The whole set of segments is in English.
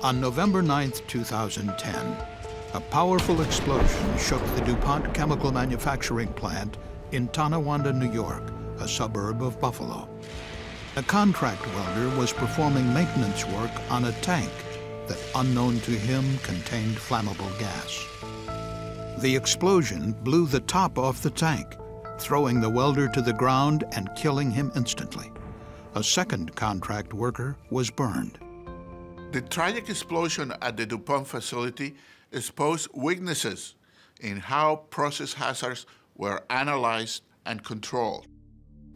On November 9, 2010, a powerful explosion shook the DuPont chemical manufacturing plant in Tonawanda, New York, a suburb of Buffalo. A contract welder was performing maintenance work on a tank that, unknown to him, contained flammable gas. The explosion blew the top off the tank, throwing the welder to the ground and killing him instantly. A second contract worker was burned. The tragic explosion at the DuPont facility exposed weaknesses in how process hazards were analyzed and controlled.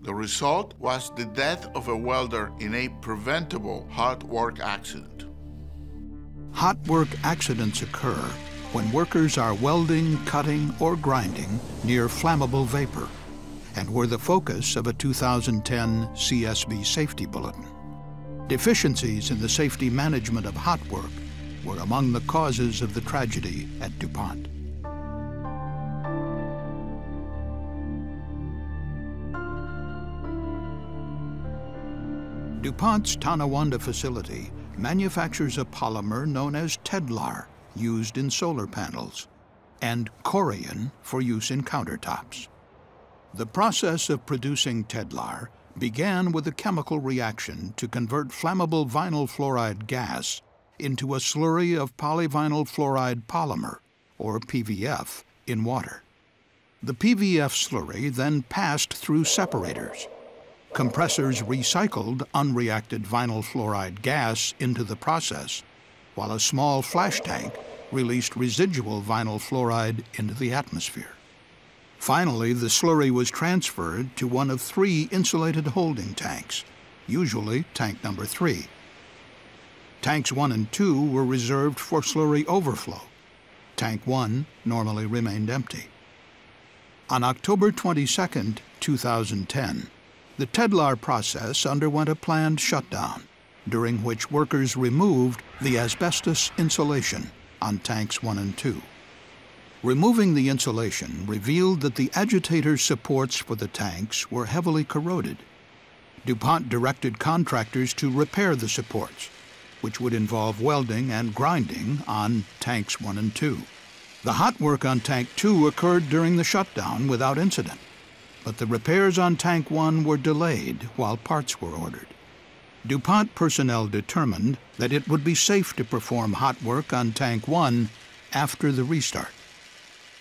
The result was the death of a welder in a preventable hot work accident. Hot work accidents occur when workers are welding, cutting, or grinding near flammable vapor and were the focus of a 2010 CSB safety bulletin. Deficiencies in the safety management of hot work were among the causes of the tragedy at DuPont. DuPont's Tonawanda facility manufactures a polymer known as Tedlar, used in solar panels, and Corian for use in countertops. The process of producing Tedlar began with a chemical reaction to convert flammable vinyl fluoride gas into a slurry of polyvinyl fluoride polymer, or PVF, in water. The PVF slurry then passed through separators. Compressors recycled unreacted vinyl fluoride gas into the process, while a small flash tank released residual vinyl fluoride into the atmosphere. Finally, the slurry was transferred to one of 3 insulated holding tanks, usually tank number 3. Tanks 1 and 2 were reserved for slurry overflow. Tank 1 normally remained empty. On October 22, 2010, the Tedlar process underwent a planned shutdown, during which workers removed the asbestos insulation on tanks 1 and 2. Removing the insulation revealed that the agitator supports for the tanks were heavily corroded. DuPont directed contractors to repair the supports, which would involve welding and grinding on tanks 1 and 2. The hot work on tank 2 occurred during the shutdown without incident, but the repairs on tank 1 were delayed while parts were ordered. DuPont personnel determined that it would be safe to perform hot work on tank 1 after the restart.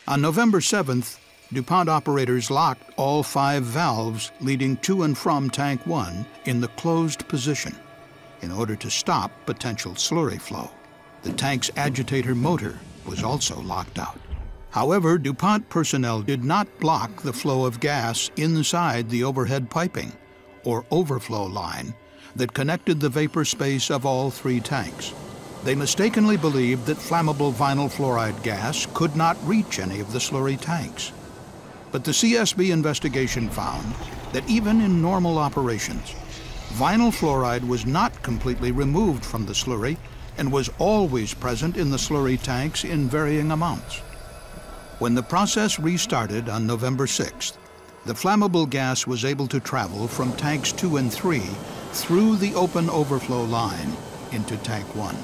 On November 7th, DuPont operators locked all 5 valves leading to and from tank 1 in the closed position in order to stop potential slurry flow. The tank's agitator motor was also locked out. However, DuPont personnel did not block the flow of gas inside the overhead piping, or overflow line, that connected the vapor space of all 3 tanks. They mistakenly believed that flammable vinyl fluoride gas could not reach any of the slurry tanks. But the CSB investigation found that even in normal operations, vinyl fluoride was not completely removed from the slurry and was always present in the slurry tanks in varying amounts. When the process restarted on November 6th, the flammable gas was able to travel from tanks 2 and 3 through the open overflow line into tank 1.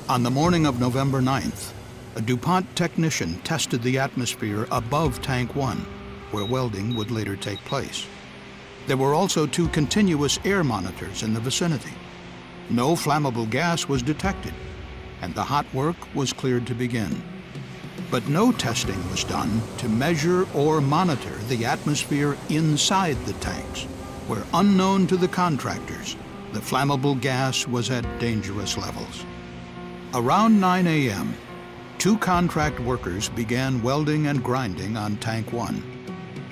On the morning of November 9th, a DuPont technician tested the atmosphere above tank 1, where welding would later take place. There were also 2 continuous air monitors in the vicinity. No flammable gas was detected, and the hot work was cleared to begin. But no testing was done to measure or monitor the atmosphere inside the tanks, where, unknown to the contractors, the flammable gas was at dangerous levels. Around 9 a.m., 2 contract workers began welding and grinding on tank 1.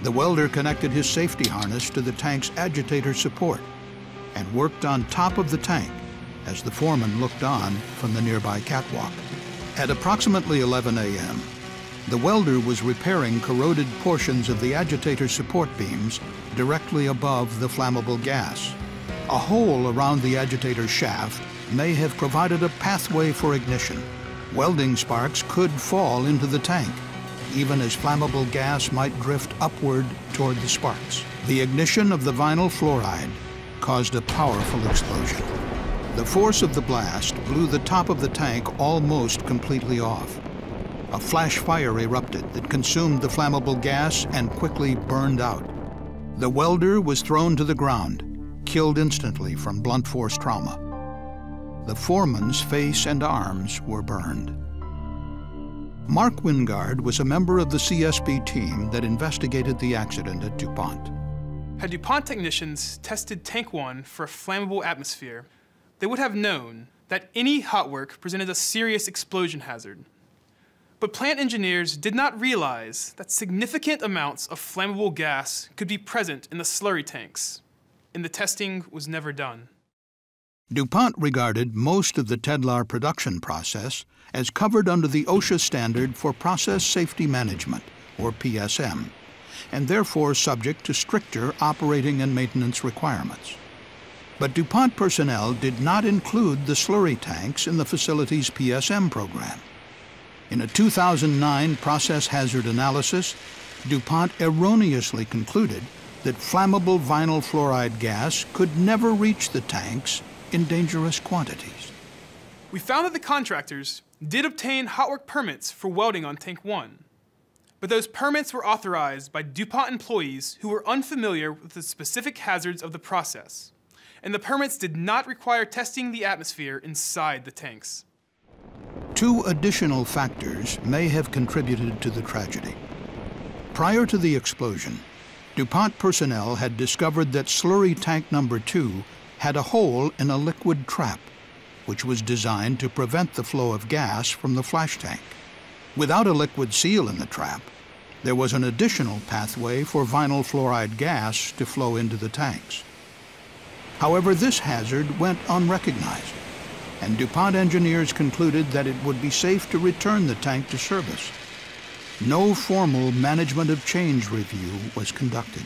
The welder connected his safety harness to the tank's agitator support and worked on top of the tank as the foreman looked on from the nearby catwalk. At approximately 11 a.m., the welder was repairing corroded portions of the agitator support beams directly above the flammable gas. A hole around the agitator shaft may have provided a pathway for ignition. Welding sparks could fall into the tank, even as flammable gas might drift upward toward the sparks. The ignition of the vinyl fluoride caused a powerful explosion. The force of the blast blew the top of the tank almost completely off. A flash fire erupted that consumed the flammable gas and quickly burned out. The welder was thrown to the ground, killed instantly from blunt force trauma. The foreman's face and arms were burned. Mark Wingard was a member of the CSB team that investigated the accident at DuPont. Had DuPont technicians tested Tank 1 for a flammable atmosphere, they would have known that any hot work presented a serious explosion hazard. But plant engineers did not realize that significant amounts of flammable gas could be present in the slurry tanks, and the testing was never done. DuPont regarded most of the Tedlar production process as covered under the OSHA standard for Process Safety Management, or PSM, and therefore subject to stricter operating and maintenance requirements. But DuPont personnel did not include the slurry tanks in the facility's PSM program. In a 2009 process hazard analysis, DuPont erroneously concluded that flammable vinyl fluoride gas could never reach the tanks in dangerous quantities. We found that the contractors did obtain hot work permits for welding on Tank 1, but those permits were authorized by DuPont employees who were unfamiliar with the specific hazards of the process, and the permits did not require testing the atmosphere inside the tanks. Two additional factors may have contributed to the tragedy. Prior to the explosion, DuPont personnel had discovered that slurry tank number 2 had a hole in a liquid trap, which was designed to prevent the flow of gas from the flash tank. Without a liquid seal in the trap, there was an additional pathway for vinyl fluoride gas to flow into the tanks. However, this hazard went unrecognized, and DuPont engineers concluded that it would be safe to return the tank to service. No formal management of change review was conducted.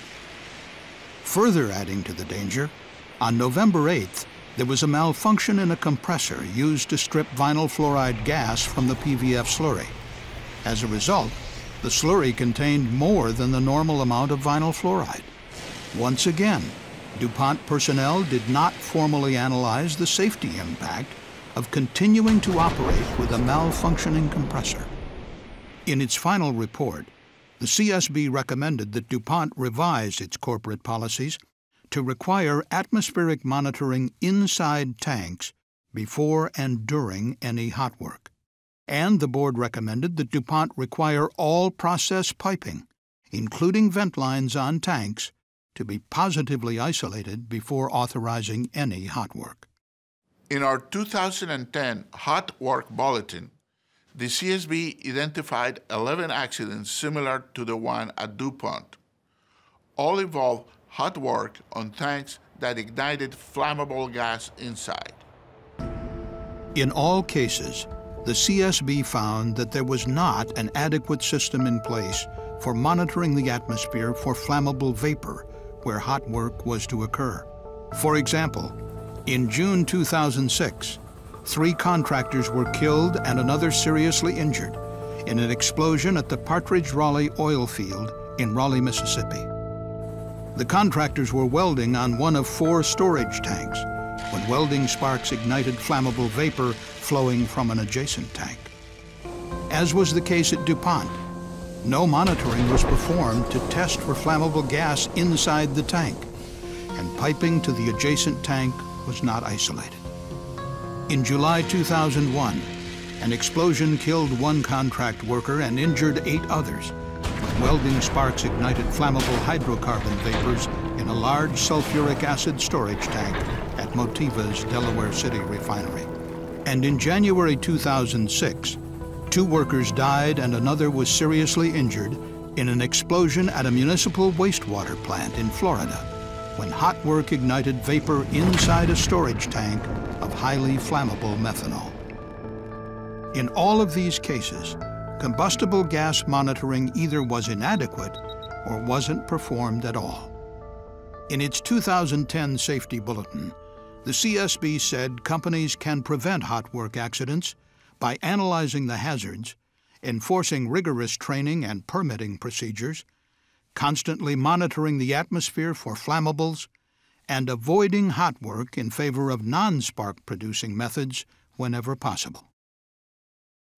Further adding to the danger, on November 8th, there was a malfunction in a compressor used to strip vinyl fluoride gas from the PVF slurry. As a result, the slurry contained more than the normal amount of vinyl fluoride. Once again, DuPont personnel did not formally analyze the safety impact of continuing to operate with a malfunctioning compressor. In its final report, the CSB recommended that DuPont revise its corporate policies to require atmospheric monitoring inside tanks before and during any hot work. And the board recommended that DuPont require all process piping, including vent lines on tanks, to be positively isolated before authorizing any hot work. In our 2010 Hot Work Bulletin, the CSB identified 11 accidents similar to the one at DuPont. All involved hot work on tanks that ignited flammable gas inside. In all cases, the CSB found that there was not an adequate system in place for monitoring the atmosphere for flammable vapor where hot work was to occur. For example, in June 2006, 3 contractors were killed and another seriously injured in an explosion at the Partridge-Raleigh oil field in Raleigh, Mississippi. The contractors were welding on one of 4 storage tanks when welding sparks ignited flammable vapor flowing from an adjacent tank. As was the case at DuPont, no monitoring was performed to test for flammable gas inside the tank, and piping to the adjacent tank was not isolated. In July 2001, an explosion killed 1 contract worker and injured 8 others when welding sparks ignited flammable hydrocarbon vapors in a large sulfuric acid storage tank at Motiva's Delaware City refinery. And in January 2006, 2 workers died and another was seriously injured in an explosion at a municipal wastewater plant in Florida when hot work ignited vapor inside a storage tank of highly flammable methanol. In all of these cases, combustible gas monitoring either was inadequate or wasn't performed at all. In its 2010 safety bulletin, the CSB said companies can prevent hot work accidents by analyzing the hazards, enforcing rigorous training and permitting procedures, constantly monitoring the atmosphere for flammables, and avoiding hot work in favor of non-spark producing methods whenever possible.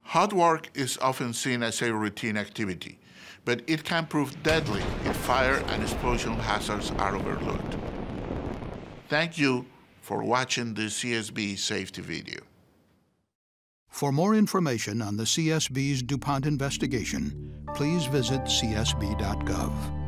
Hot work is often seen as a routine activity, but it can prove deadly if fire and explosion hazards are overlooked. Thank you for watching the CSB safety video. For more information on the CSB's DuPont investigation, please visit csb.gov.